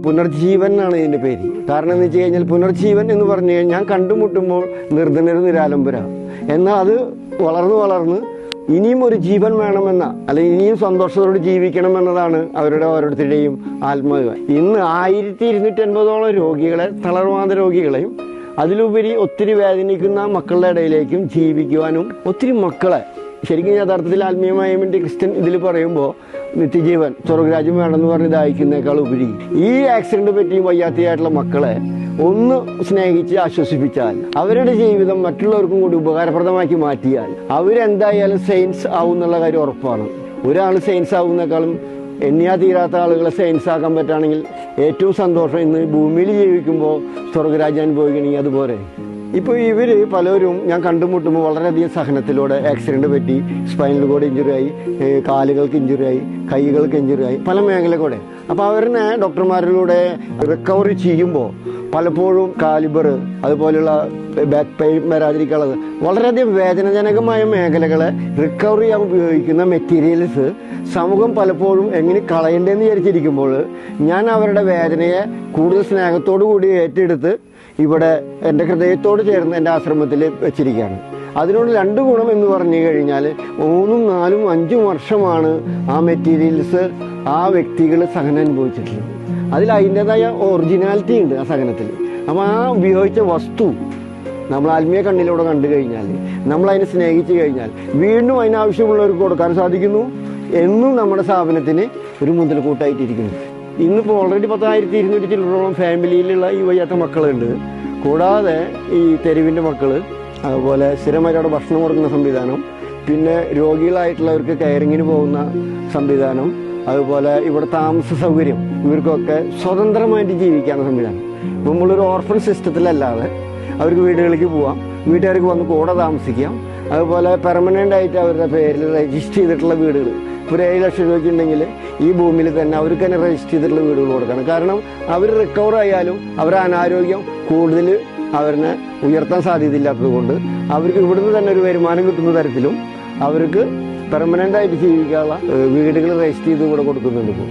പുനർജീവൻ എന്നാണ് ഇതിൻ്റെ പേര്. കാരണം എന്ന് വെച്ച് കഴിഞ്ഞാൽ പുനർജീവൻ എന്ന് പറഞ്ഞു കഴിഞ്ഞാൽ ഞാൻ കണ്ടുമുട്ടുമ്പോൾ നിർധനർ നിരാലംബര, എന്നാൽ അത് വളർന്ന് വളർന്ന് ഇനിയും ഒരു ജീവൻ വേണമെന്ന, അല്ലെങ്കിൽ ഇനിയും സന്തോഷത്തോടെ ജീവിക്കണം എന്നതാണ് അവരുടെ ഓരോരുത്തരുടെയും ആത്മാവ്. ഇന്ന് 1250 രോഗികളെ, തളർവാദ രോഗികളെയും അതിലുപരി ഒത്തിരി വേദനിക്കുന്ന മക്കളുടെ ഇടയിലേക്കും ജീവിക്കുവാനും ഒത്തിരി മക്കളെ ശരിക്കും യഥാർത്ഥത്തിൽ ആത്മീയമായ വേണ്ടി ക്രിസ്ത്യൻ ഇതിൽ പറയുമ്പോൾ നിത്യജീവൻ സ്വർഗരാജ്യം വേണമെന്ന് പറഞ്ഞ് ദാഹിക്കുന്നേക്കാൾ ഉപരി ഈ ആക്സിഡന്റ് പറ്റിയും വയ്യാത്തയായിട്ടുള്ള മക്കളെ ഒന്ന് സ്നേഹിച്ച് ആശ്വസിപ്പിച്ചാൽ, അവരുടെ ജീവിതം മറ്റുള്ളവർക്കും കൂടി ഉപകാരപ്രദമാക്കി മാറ്റിയാൽ അവരെന്തായാലും സെയിൻസ് ആവും എന്നുള്ള കാര്യം ഉറപ്പാണ്. ഒരാൾ സെയിൻസ് ആവുന്നേക്കാളും എണ്ണിയാ തീരാത്ത ആളുകളെ സെയിൻസ് ആക്കാൻ പറ്റുകയാണെങ്കിൽ ഏറ്റവും സന്തോഷം. ഇന്ന് ഭൂമിയിൽ ജീവിക്കുമ്പോൾ സ്വർഗരാജ്യം അനുഭവിക്കണമെങ്കിൽ അതുപോലെ. ഇപ്പോൾ ഇവർ പലരും ഞാൻ കണ്ടുമുട്ടുമ്പോൾ വളരെയധികം സഹനത്തിലൂടെ ആക്സിഡൻറ്റ് പറ്റി സ്പൈനൽ കോഡ് ഇഞ്ചുറിയായി, കാലുകൾക്ക് ഇഞ്ചുറിയായി, കൈകൾക്ക് ഇഞ്ചുറിയായി, പല മേഖല കൂടെ. അപ്പോൾ അവരിനെ ഡോക്ടർമാരിലൂടെ റിക്കവറി ചെയ്യുമ്പോൾ പലപ്പോഴും കാലിബർ അതുപോലെയുള്ള ബാക്ക് പെയിൻ വരാതിരിക്കാനുള്ളത് വളരെയധികം വേദനാജനകമായ മേഖലകളെ റിക്കവർ ചെയ്യാൻ ഉപയോഗിക്കുന്ന മെറ്റീരിയൽസ് സമൂഹം പലപ്പോഴും എങ്ങനെ കളയണ്ടേന്ന് വിചാരിച്ചിരിക്കുമ്പോൾ ഞാൻ അവരുടെ വേദനയെ കൂടുതൽ സ്നേഹത്തോടു കൂടി ഏറ്റെടുത്ത് ഇവിടെ എൻ്റെ ഹൃദയത്തോട് ചേർന്ന് എൻ്റെ ആശ്രമത്തിൽ വെച്ചിരിക്കുകയാണ്. അതിനോട് 2 ഗുണം എന്ന് പറഞ്ഞു കഴിഞ്ഞാൽ 3, 4, 5 വർഷമാണ് ആ മെറ്റീരിയൽസ് ആ വ്യക്തികൾ സഹനം അനുഭവിച്ചിട്ടുള്ളത്. അതിൽ അതിൻ്റെതായ ഒറിജിനാലിറ്റി ഉണ്ട് ആ സഹനത്തിൽ. അപ്പോൾ ആ ഉപയോഗിച്ച വസ്തു നമ്മൾ ആത്മീയ കണ്ണിലൂടെ കണ്ടു കഴിഞ്ഞാൽ, നമ്മളതിനെ സ്നേഹിച്ചു കഴിഞ്ഞാൽ വീണ്ടും അതിനാവശ്യമുള്ളവർക്ക് കൊടുക്കാൻ സാധിക്കുന്നു. എന്നും നമ്മുടെ സ്ഥാപനത്തിന് ഒരു മുതൽക്കൂട്ടായിട്ടിരിക്കുന്നു. ഇന്നിപ്പോൾ ഓൾറെഡി 10,200 ചില്ലറോളം ഫാമിലിയിലുള്ള ഈ വയ്യാത്ത മക്കളുണ്ട്. കൂടാതെ ഈ തെരുവിൻ്റെ മക്കൾ, അതുപോലെ സ്ഥിരമായിട്ട് അവിടെ ഭക്ഷണം കൊടുക്കുന്ന സംവിധാനം, പിന്നെ രോഗികളായിട്ടുള്ളവർക്ക് കെയറിങ്ങിന് പോകുന്ന സംവിധാനം, അതുപോലെ ഇവിടെ താമസ സൗകര്യം, ഇവർക്കൊക്കെ സ്വതന്ത്രമായിട്ട് ജീവിക്കാനുള്ള സംവിധാനം. നമ്മളൊരു ഓർഫൻ സിസ്റ്റത്തിലല്ലാതെ അവർക്ക് വീടുകളിലേക്ക് പോവാം, വീട്ടുകാർക്ക് വന്ന് കൂടെ താമസിക്കാം. അതുപോലെ പെർമനൻ്റ് ആയിട്ട് അവരുടെ പേരിൽ രജിസ്റ്റർ ചെയ്തിട്ടുള്ള വീടുകൾ, ഇപ്പോൾ 7 ലക്ഷം രൂപയ്ക്ക് ഉണ്ടെങ്കിൽ ഈ ഭൂമിയിൽ തന്നെ അവർക്ക് തന്നെ രജിസ്റ്റർ ചെയ്തിട്ടുള്ള വീടുകൾ കൊടുക്കണം. കാരണം അവർ റിക്കവർ ആയാലും അവരുടെ അനാരോഗ്യം കൂടുതൽ അവരെ ഉയർത്താൻ സാധ്യതയില്ലാത്തത് കൊണ്ട് അവർക്ക് ഇവിടുന്ന് തന്നെ ഒരു വരുമാനം കിട്ടുന്ന തരത്തിലും അവർക്ക് പെർമനൻ്റായിട്ട് ജീവിക്കാനുള്ള വീടുകൾ രജിസ്റ്റർ ചെയ്ത് കൂടെ കൊടുക്കുന്നുണ്ട്. ഇപ്പോൾ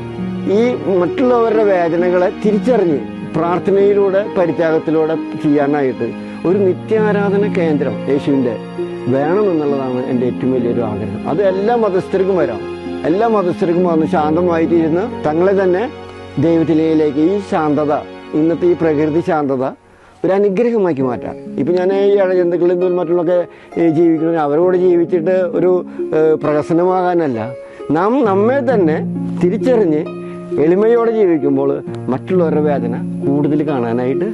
ഈ മറ്റുള്ളവരുടെ വേദനകളെ തിരിച്ചറിഞ്ഞ് പ്രാർത്ഥനയിലൂടെ പരിത്യാഗത്തിലൂടെ ചെയ്യാനായിട്ട് ഒരു നിത്യാരാധന കേന്ദ്രം യേശുവിൻ്റെ വേണമെന്നുള്ളതാണ് എൻ്റെ ഏറ്റവും വലിയൊരു ആഗ്രഹം. അത് എല്ലാ മതസ്ഥർക്കും വരാം, എല്ലാ മതസ്ഥർക്കും വന്ന് ശാന്തമായിട്ട് ഇരുന്ന് തങ്ങളെ തന്നെ ദൈവത്തിലേക്ക്, ഈ ശാന്തത, ഇന്നത്തെ ഈ പ്രകൃതി ശാന്തത ഒരു അനുഗ്രഹമാക്കി മാറ്റാം. ഇപ്പം ഞാൻ ഈ ഇഴജന്തുക്കളിൽ നിന്നും മറ്റുള്ളൊക്കെ ജീവിക്കുന്ന അവരോട് ജീവിച്ചിട്ട് ഒരു പ്രഹസനമാകാനല്ല, നാം നമ്മെ തന്നെ തിരിച്ചറിഞ്ഞ് എളിമയോടെ ജീവിക്കുമ്പോൾ മറ്റുള്ളവരുടെ വേദന കൂടുതൽ കാണാനായിട്ട്